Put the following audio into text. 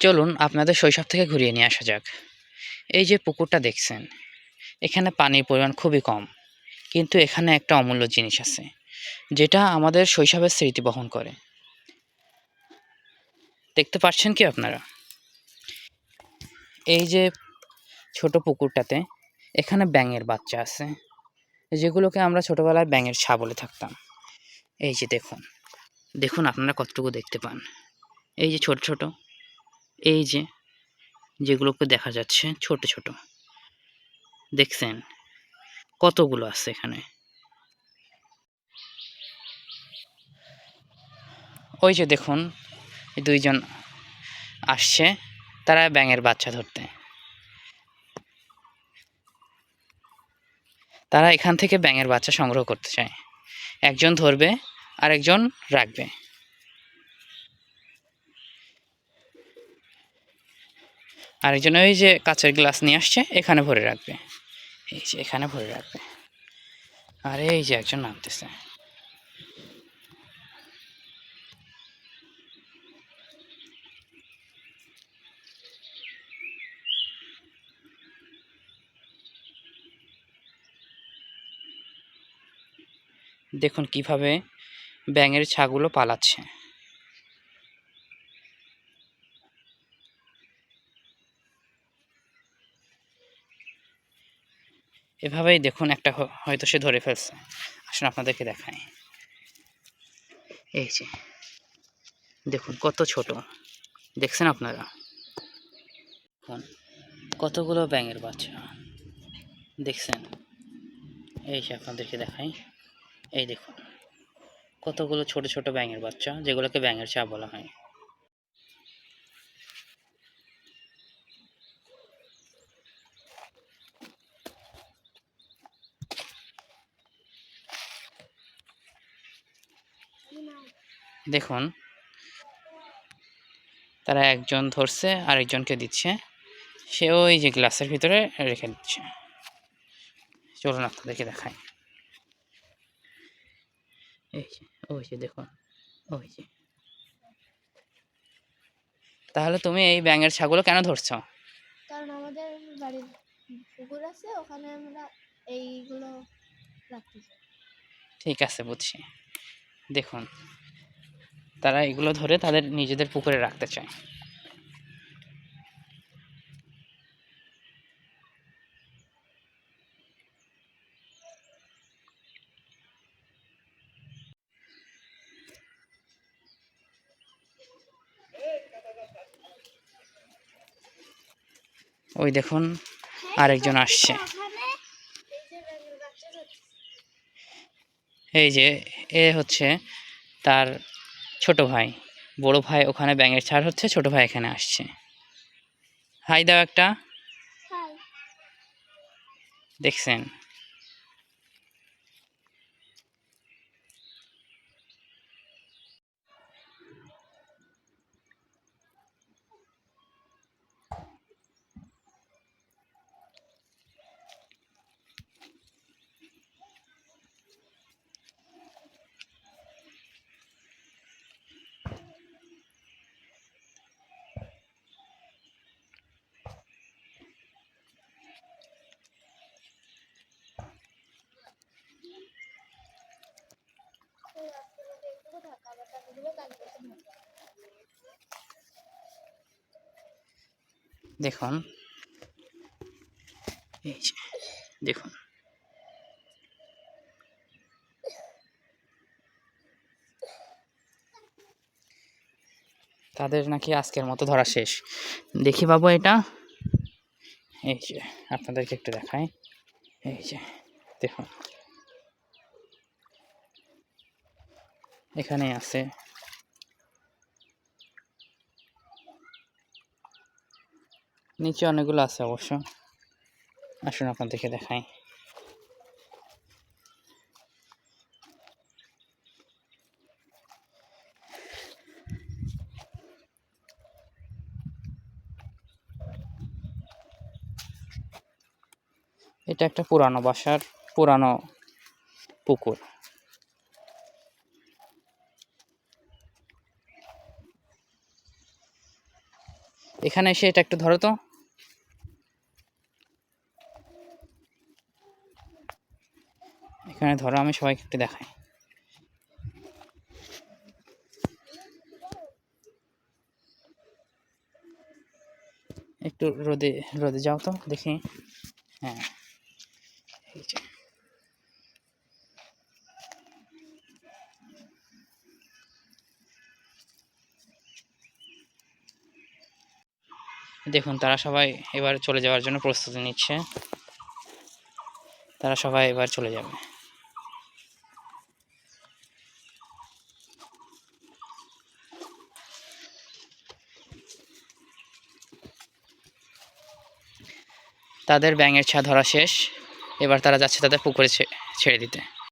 চলুন আপনাদের শৈশব থেকে ঘুরিয়ে নিয়ে আসা যাক। এই যে পুকুরটা দেখছেন, এখানে পানির পরিমাণ খুবই কম, কিন্তু এখানে একটা অমূল্য জিনিস আছে, যেটা আমাদের শৈশবের স্মৃতি বহন করে। দেখতে পাচ্ছেন কি আপনারা? এই যে ছোট পুকুরটাতে এখানে ব্যাঙের বাচ্চা আছে, যেগুলোকে আমরা ছোটবেলায় ব্যাঙের ছা বলে থাকতাম। এই যে দেখুন, দেখুন আপনারা কতটুকু দেখতে পান। এই যে ছোট ছোট, এই যে যেগুলোকে দেখা যাচ্ছে ছোট ছোট, দেখছেন কতগুলো আছে এখানে। ওই যে দেখুন, দুইজন আসছে, তারা ব্যাঙের বাচ্চা ধরতে। তারা এখান থেকে ব্যাঙের বাচ্চা সংগ্রহ করতে চায়। একজন ধরবে আর একজন রাখবে। আরেকজন ওই যে কাঁচের গ্লাস নিয়ে আসছে, এখানে ভরে রাখবে। এই যে এখানে ভরে রাখবে। আর এই যে একজন নামতেছে। দেখুন কিভাবে ব্যাঙের ছাগুলো পালাচ্ছে। এভাবেই দেখুন একটা হয়তো সে ধরে ফেলছে। আসুন আপনাদেরকে দেখাই। এই যে দেখুন কত ছোট, দেখছেন আপনারা? দেখুন কতগুলো ব্যাঙের বাচ্চা, দেখছেন? এই যে আপনাদেরকে দেখাই। এই দেখুন কতগুলো ছোট ছোট ব্যাঙের বাচ্চা, যেগুলোকে ব্যাঙের চা বলা হয়। দেখুন তারা একজন ধরছে আরেকজনকে দিচ্ছে, সে ওই যে গ্লাসের ভিতরে রেখে দিচ্ছে। চলুন আপনাদেরকে দেখাই। এই যে ওই যে দেখুন, ওই যে। তাহলে তুমি এই ব্যাঙের ছাগুলো কেন ধরছো? কারণ আমাদের বাড়ির পুকুর আছে, ওখানে আমরা এইগুলো রাখতে চাই। ঠিক আছে, বুঝছি। দেখুন তারা এগুলো ধরে তাদের নিজেদের পুকুরে রাখতে চায়। ওই দেখুন আরেকজন আসছে। এই যে এ হচ্ছে তার ছোট ভাই। বড় ভাই ওখানে ব্যাঙের ছাড় হচ্ছে, ছোট ভাই এখানে আসছে। হাই দাও একটা। দেখছেন? দেখুন এই যে দেখুন, তাদের নাকি আজকের মতো ধরা শেষ। দেখি বাবু এটা। এই যে আপনাদেরকে একটু দেখাই। এই যে দেখুন এখানে আছে। নিচে অনেকগুলো আছে অবশ্য। আসুন আপনাদেরকে দেখাই। এটা একটা পুরানো বাসার পুরানো পুকুর। এখানে এসে এটা একটু ধরো তো। এখানে ধরো, আমি সবাইকে একটু দেখাই। একটু রোদে রোদে যাও তো দেখি। হ্যাঁ, এই যে দেখুন, তারা সবাই এবার চলে যাওয়ার জন্য প্রস্তুতি নিচ্ছে। তারা সবাই এবার চলে যাবে। তাদের ব্যাঙের ছা ধরা শেষ। এবার তারা যাচ্ছে তাদের পুকুরে ছেড়ে দিতে।